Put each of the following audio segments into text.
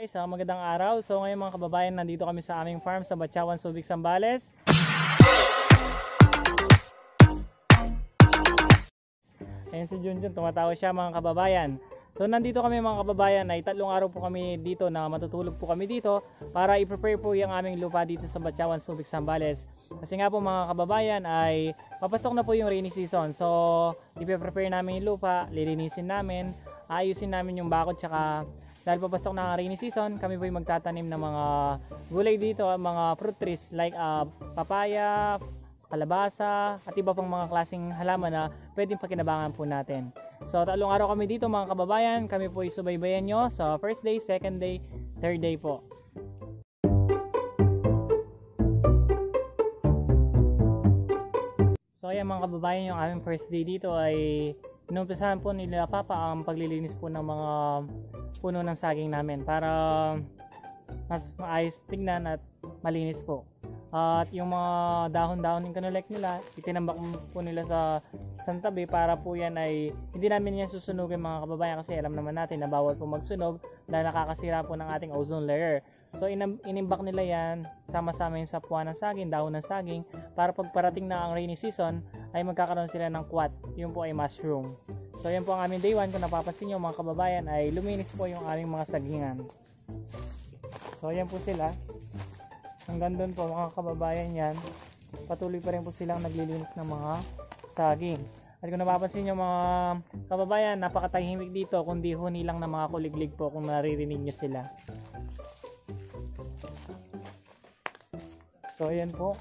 Guys, magandang araw. So ngayon mga kababayan, nandito kami sa aming farm sa Batchawan, Subic, Zambales. Ayan si Junjun, tumatawa siya mga kababayan. So nandito kami mga kababayan, ay 3 araw po kami dito na matutulog po kami dito para i-prepare po yung aming lupa dito sa Batchawan, Subic, Zambales. Kasi nga po mga kababayan ay papasok na po yung rainy season. So i-prepare namin yung lupa, lilinisin namin, ayusin namin yung bakod, tsaka dahil papasok na ang rainy season, kami po yung magtatanim ng mga gulay dito, mga fruit trees like papaya, kalabasa, at iba pang mga klaseng halaman na pwedeng pakinabangan po natin. So 3 araw kami dito mga kababayan, kami po isubaybayan nyo sa first day, second day, third day po. So ayan mga kababayan, yung aming first day dito ay inumpisahan po nila Papa ang paglilinis po ng mga puno ng saging namin para mas maayos tignan at malinis po. At yung mga dahon-dahon yung kinolek nila, itinambak po nila sa santabi para po yan ay hindi namin yan susunugin mga kababayan, kasi alam naman natin na bawal po magsunog dahil nakakasira po ng ating ozone layer. So inimbak nila yan sama-sama yung sapwa ng saging, dahon ng saging, para pag parating na ang rainy season ay magkakaroon sila ng kwat, yung po ay mushroom. So yan po ang aming day 1. Kung napapansin nyo mga kababayan ay luminis po yung aming mga sagingan. So yan po sila. Hanggang doon po mga kababayan yan, patuloy pa rin po silang naglilinis ng mga saging. At kung napapansin nyo mga kababayan, napakatahimik dito, kundi huni lang ng mga kuliglig po kung naririnig nyo sila. So ayan po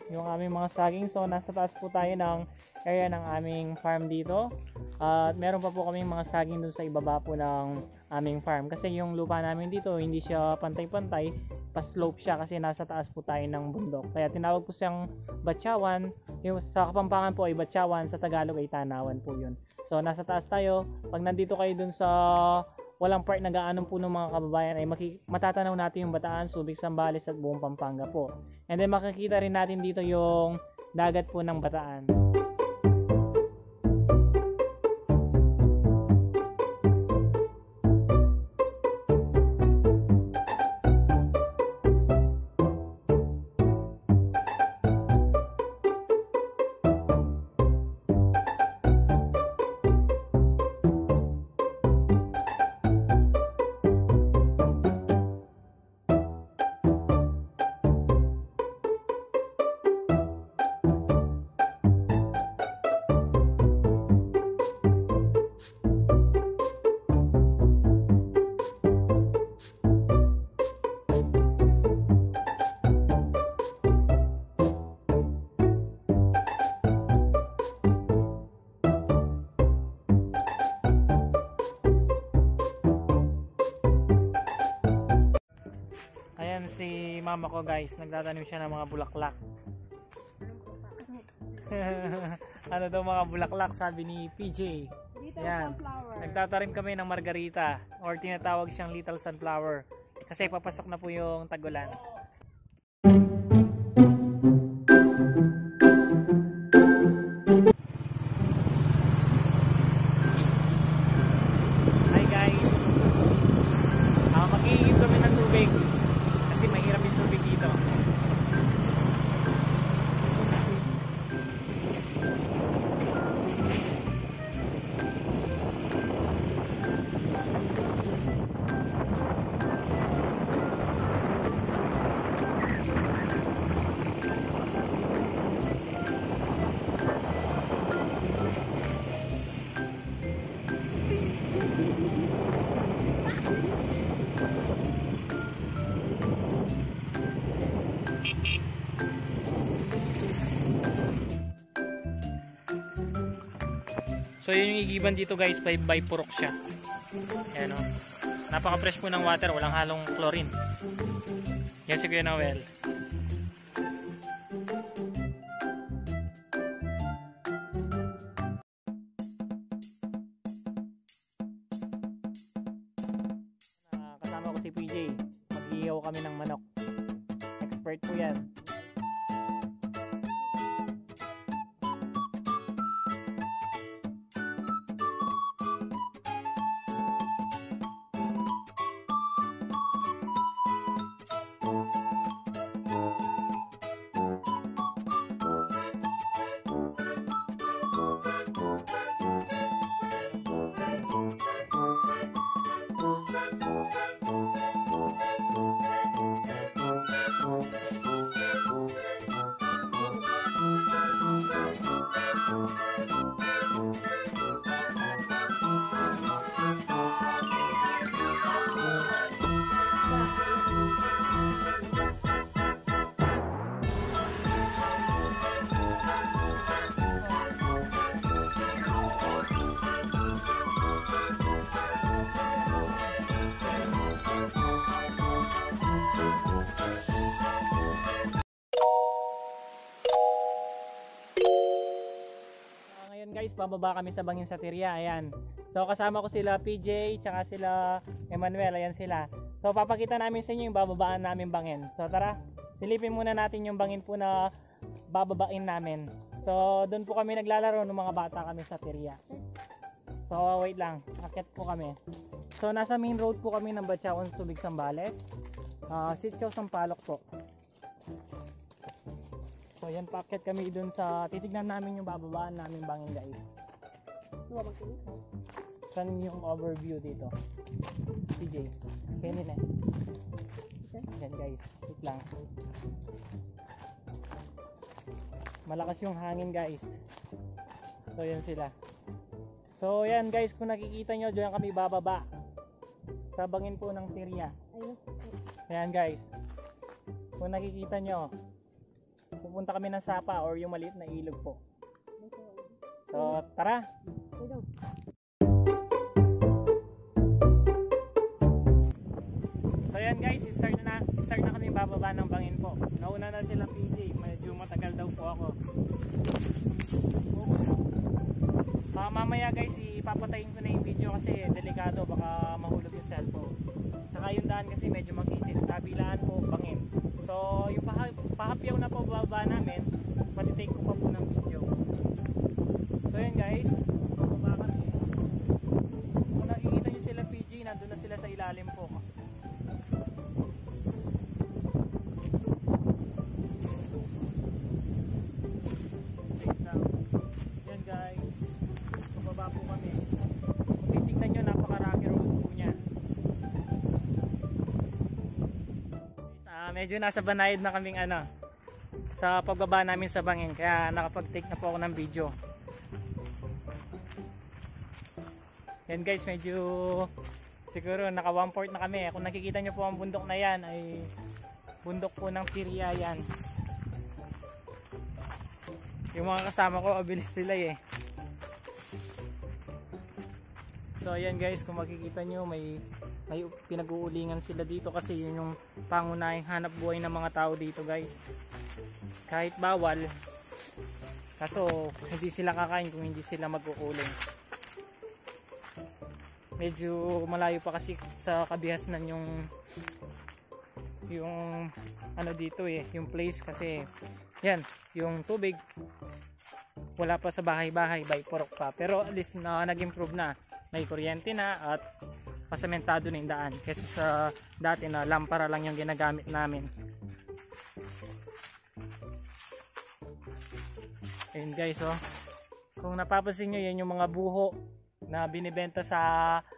yung aming mga saging. So nasa taas po tayo ng area ng aming farm dito. At meron pa po kaming mga saging dun sa ibaba po ng aming farm, kasi yung lupa namin dito hindi siya pantay-pantay, pa-slope siya kasi nasa taas po tayo ng bundok. Kaya tinawag po siyang Batchawan. Yung sa Kapampangan po ay Batchawan, sa Tagalog ay Tanawan po yun. So nasa taas tayo. Pag nandito kayo dun sa walang part na gaanong puno mga kababayan ay matatanaw natin yung Bataan, Subic, Zambales at buong Pampanga po. And then makikita rin natin dito yung dagat po ng Bataan. Ayan si mama ko guys, nagtatanim siya ng mga bulaklak. Ano daw mga bulaklak sabi ni PJ. Yan. Nagtatanim kami ng margarita, or tinatawag siyang little sunflower, kasi papasok na po yung tag-ulan. Hi guys. Mag-iigib kami ng tubig kasi mahirap yung tubig dito. So yun yung igiban dito guys, by purok siya. Ayan o. Napaka-fresh po ng water, walang halong chlorine. Yan si Kuya Noel. Kasama ko si PJ. Mag-ihaw kami ng manok. Expert po yan. Guys, bababa kami sa bangin sa Tirya. Ayan. So kasama ko sila PJ tsaka sila Emmanuel. Ayan sila. So papakita namin sa inyo yung bababaan namin bangin. So tara, silipin muna natin yung bangin po na bababain namin. So doon po kami naglalaro ng mga bata kami sa Tirya. So wait lang, akit po kami. So nasa main road po kami ng Batyaon, Subic, Zambales. Sitio Sampaloc po. So yan, packet kami dun sa titignan namin yung bababaan namin bangin guys. Saan yung overview dito? PJ, kainin eh. Yan guys, wait lang. Malakas yung hangin guys. So yan sila. So yan guys, kung nakikita nyo, dyan kami bababa. Sa bangin po ng Tirya. Yan guys. Kung nakikita nyo, pupunta kami ng Sapa or yung maliit na ilog po. So tara. So yan guys, start na kami bababa ng bangin po. Nauna na sila PJ, medyo matagal daw po ako. Mamaya guys, ipapatayin ko na yung video kasi delikado, baka mahulog yung cellphone. Saka yung daan kasi medyo makitid, kabilaan po bangin. So yung pahapyaw na po bababa namin, matitake ko pa po ng video. So yun guys, bababa kami. Kung nakikita nyo sila PG, nandun na sila sa ilalim po. Yan guys, bababa po kami. Kung titignan nyo, napaka-rocky road po niya. Medyo nasa banayad na kaming sa pagbaba namin sa bangin, kaya nakapag-take na po ako ng video. Yan guys, medyo siguro naka 1/4 na kami. Kung nakikita nyo po ang bundok na yan, ay bundok po ng Tirya yan. Yung mga kasama ko, abilis sila eh. So ayan guys, kung makikita nyo, may pinag-uulingan sila dito kasi yun yung pangunahing hanap buhay ng mga tao dito guys. Kahit bawal, kaso hindi sila kakain kung hindi sila mag-uuling. Medyo malayo pa kasi sa kabihasnan yung dito eh, yung place kasi yan, yung tubig wala pa sa bahay-bahay, by porok pa. Pero at least nag-improve na, may kuryente na at pasementado na yung daan kasi sa dati na lampara lang yung ginagamit namin. Ayun guys, oh, kung napapansin nyo, yan yung mga buho na binibenta sa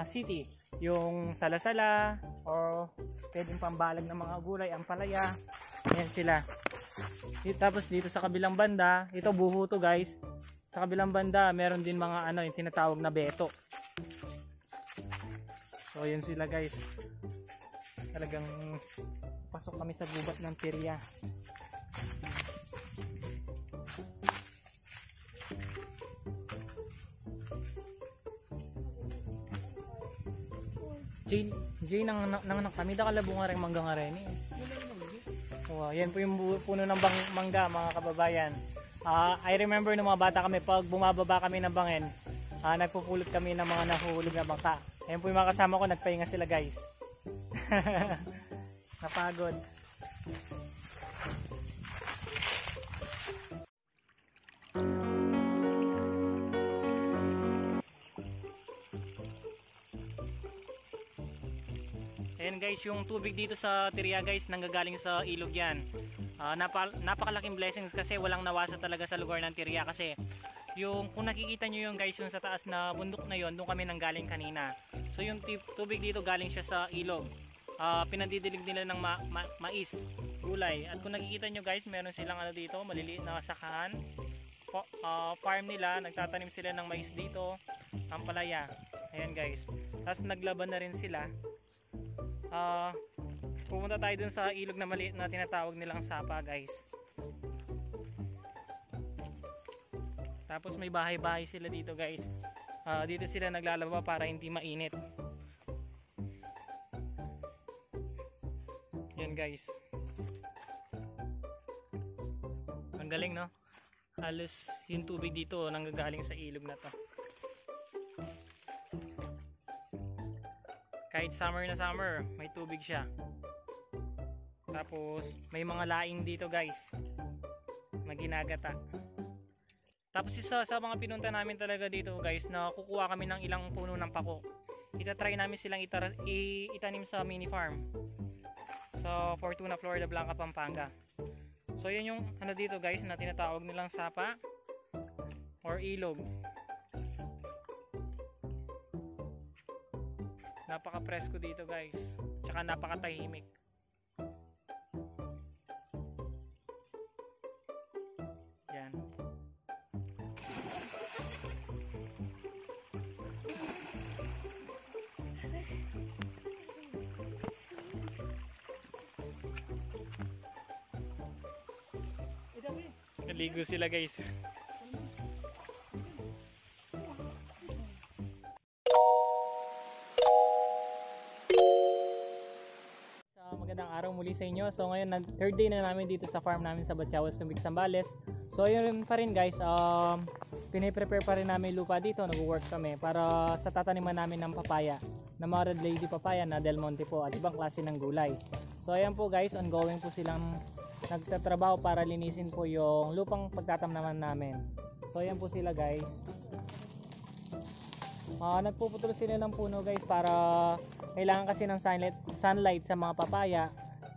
city, yung salasala or pwedeng pambalag ng mga gulay, ang palaya. Ayan sila. Tapos dito sa kabilang banda, ito buho to guys. Sa kabilang banda meron din mga yung tinatawag na beto. So yun sila guys, talagang pasok kami sa gubat ng Tirya. Jay nang kami da kalabungan ring mangga nga rin eh. Oh, yan po yung puno ng mangga mga kababayan. I remember nung mga bata kami, pag bumababa kami ng bangin, nagpupulot kami ng mga nahuhulog na bangka. Ayan po yung mga kasama ko, nagpahinga sila guys. Napagod. Ayan guys, yung tubig dito sa Tirya guys, nanggagaling sa ilog yan. Napakalaking blessings kasi walang nawasa talaga sa lugar ng Tirya kasi yung kung nakikita nyo yung guys, yung sa taas na bundok na yon, doon kami nanggaling kanina. So yung tubig dito galing siya sa ilog. Pinandidilig nila ng mais, gulay. At kung nakikita nyo guys, meron silang ano dito, maliliit na sakahan. Farm nila, nagtatanim sila ng mais dito, ampalaya. Ayan guys. Tapos naglaban na rin sila. Pumunta tayo dun sa ilog na maliit na tinatawag nilang sapa guys. Tapos may bahay-bahay sila dito guys. Dito sila naglalaba para hindi mainit. Yan guys. Ang galing no? Halos yung tubig dito nanggagaling sa ilog na to. Kahit summer na summer, may tubig siya. Tapos may mga laing dito guys. Maginagata. Tapos isa sa mga pinunta namin talaga dito guys, na kukuha kami ng ilang puno ng pako. Itatry namin silang itanim sa mini farm. Sa Fortuna, Florida Blanca, Pampanga. So yun yung ano dito guys na tinatawag nilang sapa or ilog. Napaka-presko dito guys. Tsaka napakatahimik. Yan. Naligo sila guys. Magandang araw muli sa inyo. So ngayon third day na namin dito sa farm namin sa Batyawas, Subic, Zambales. So yun pa rin guys, piniprepare pa rin namin lupa dito, nag-work kami para sa tataniman namin ng papaya, na mga red lady papaya na Del Monte po at ibang klase ng gulay. So ayan po guys, ongoing po silang nagtatrabaho para linisin po yung lupang pagtatamnaman namin. So ayan po sila guys. Nagpuputol sila ng puno guys para kailangan kasi ng sunlight sa mga papaya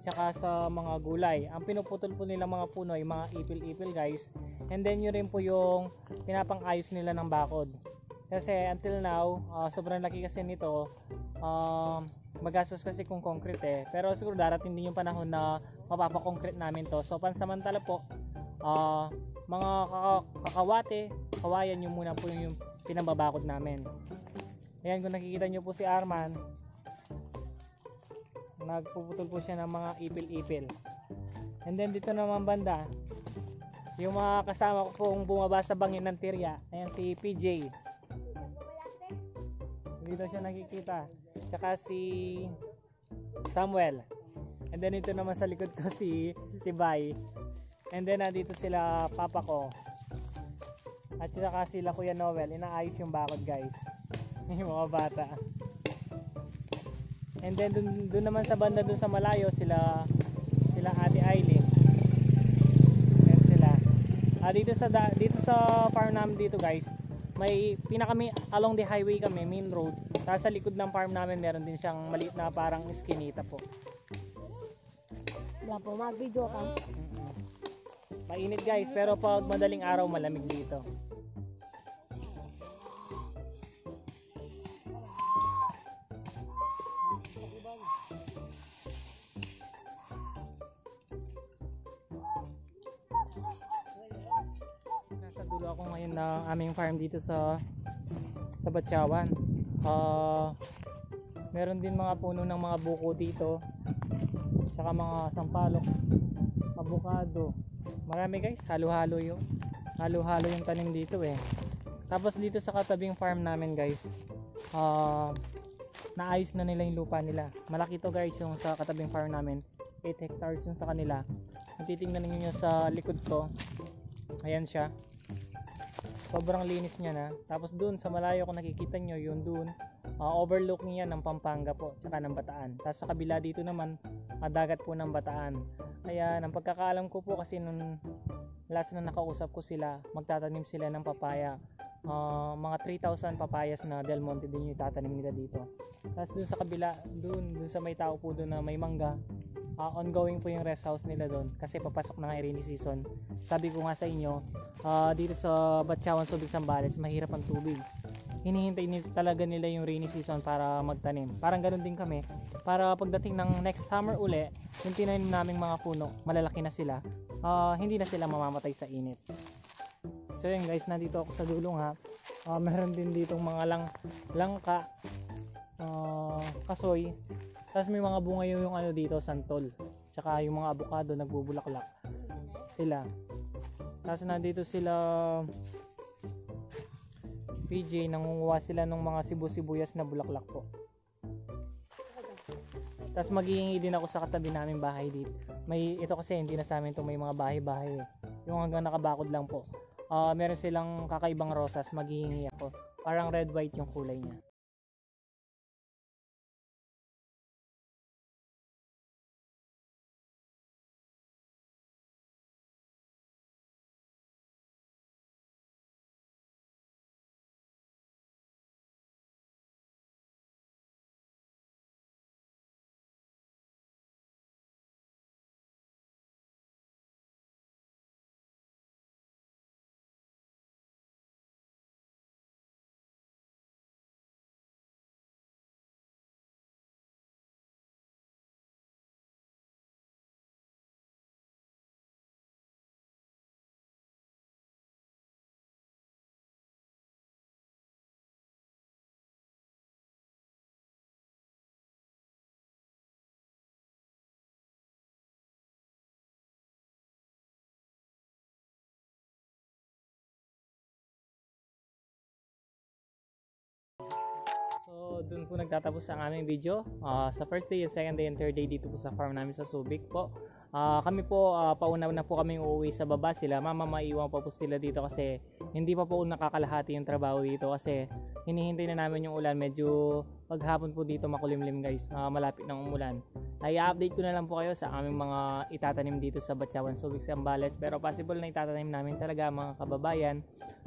tsaka sa mga gulay. Ang pinuputol po nila mga puno ay mga ipil-ipil guys. And then yun rin po yung pinapang-ayos nila ng bakod. Kasi until now, sobrang laki kasi nito. Magastos kasi kung concrete eh. Pero siguro darating din yung panahon na mapapa-concrete namin to. So pansamantala po, mga kakawate, kawayan yung muna po yung pinambabakod namin. Ayan, kung nakikita nyo po si Arman, nagpuputol po siya ng mga ipil-ipil. And then dito naman banda, yung mga kasama ko pong bumaba sa bangin ng tirya. Ayan si PJ. Dito siya nakikita. Tsaka si Samuel. And then ito naman sa likod ko si Bay. And then nandito sila papa ko. At saka sila Kuya Noel. Inaayos yung bakod guys. Yung mga bata. And then dun naman sa banda dun sa malayo sila Ate Aileen. Yan sila. Dito sa farm namin dito guys, may kami along the highway kami, main road. Tapos sa likod ng farm namin meron din siyang maliit na parang iskinita po. Wala po, mag-video ka. Mainit guys, pero pag madaling araw malamig dito. Nasa dulo ako ngayon ng aming farm dito sa Batyawan. Meron din mga puno ng mga buko dito. Saka mga sampalok, avocado. Marami guys, halo-halo yung tanim dito eh. Tapos dito sa katabing farm namin guys, naayos na nila yung lupa nila. Malaki to guys yung sa katabing farm namin. 8 hectares yung sa kanila. Kung titingnan niyo sa likod ko, ayan siya. Sobrang linis niya na. Tapos dun sa malayo kung nakikita nyo, yun dun, overlook niya ng Pampanga po, tsaka ng Bataan. Tapos sa kabila dito naman, dagat po ng Bataan. Kaya ng pagkakaalam ko po kasi nung last na nakausap ko sila, magtatanim sila ng papaya. Mga 3,000 papayas na Del Monte din yung tatanim nila dito. Tapos dun sa kabila, dun sa may tao po dun na may mangga, ongoing po yung rest house nila doon kasi papasok na nga rainy season. Sabi ko nga sa inyo, dito sa Batyawan, Subic, Zambales mahirap ang tubig. talaga nila yung rainy season para magtanim. Parang ganoon din kami, para pagdating ng next summer uli, yung tinanim naming mga puno, malalaki na sila, hindi na sila mamamatay sa init. So yun guys, nandito ako sa dulong ha. Meron din ditong mga langka, kasoy, tapos may mga bunga yung ano dito, santol, tsaka yung mga avocado nagbubulaklak sila. Tapos nandito sila PJ, nangunguha sila ng mga sibuyas na bulaklak po. Tapos maghihingi din ako sa katabi naming bahay dito. Ito kasi hindi na sa amin to, may mga bahay-bahay eh. Yung hanggang nakabakod lang po. Meron silang kakaibang rosas, maghihingi ako. Parang red white yung kulay niya. So, dun po nagtatapos ang aming video. Sa first day, second day, and third day dito po sa farm namin sa Subic po. Kami po, pauna na po kami uuwi sa baba. Sila mama, maiwan pa po sila dito kasi hindi pa po nakakalahati yung trabaho dito kasi hinihintay na namin yung ulan. Medyo paghapon po dito makulimlim guys, malapit ng umulan. Ay update ko na lang po kayo sa aming mga itatanim dito sa Batyawan, Subic, Zambales. Pero possible na itatanim namin talaga mga kababayan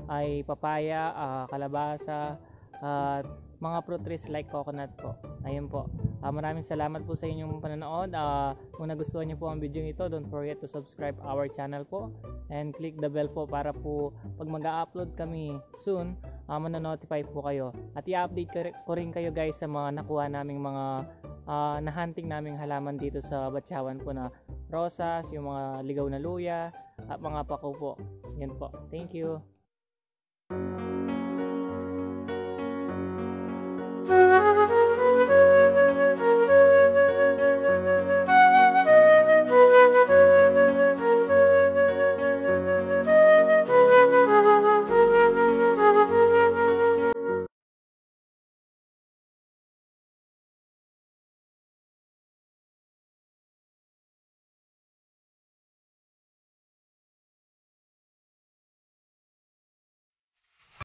ay papaya, kalabasa, at mga fruit trees like coconut po. Ayun po. Maraming salamat po sa inyong panonood. Kung nagustuhan niyo po ang video ito, don't forget to subscribe our channel po and click the bell po para po pag mag-upload kami soon, manonotify po kayo. At i-update ko rin kayo guys sa mga nakuha naming mga na-hunting naming halaman dito sa Batyawan po na rosas, yung mga ligaw na luya at mga pako po. Yan po. Thank you.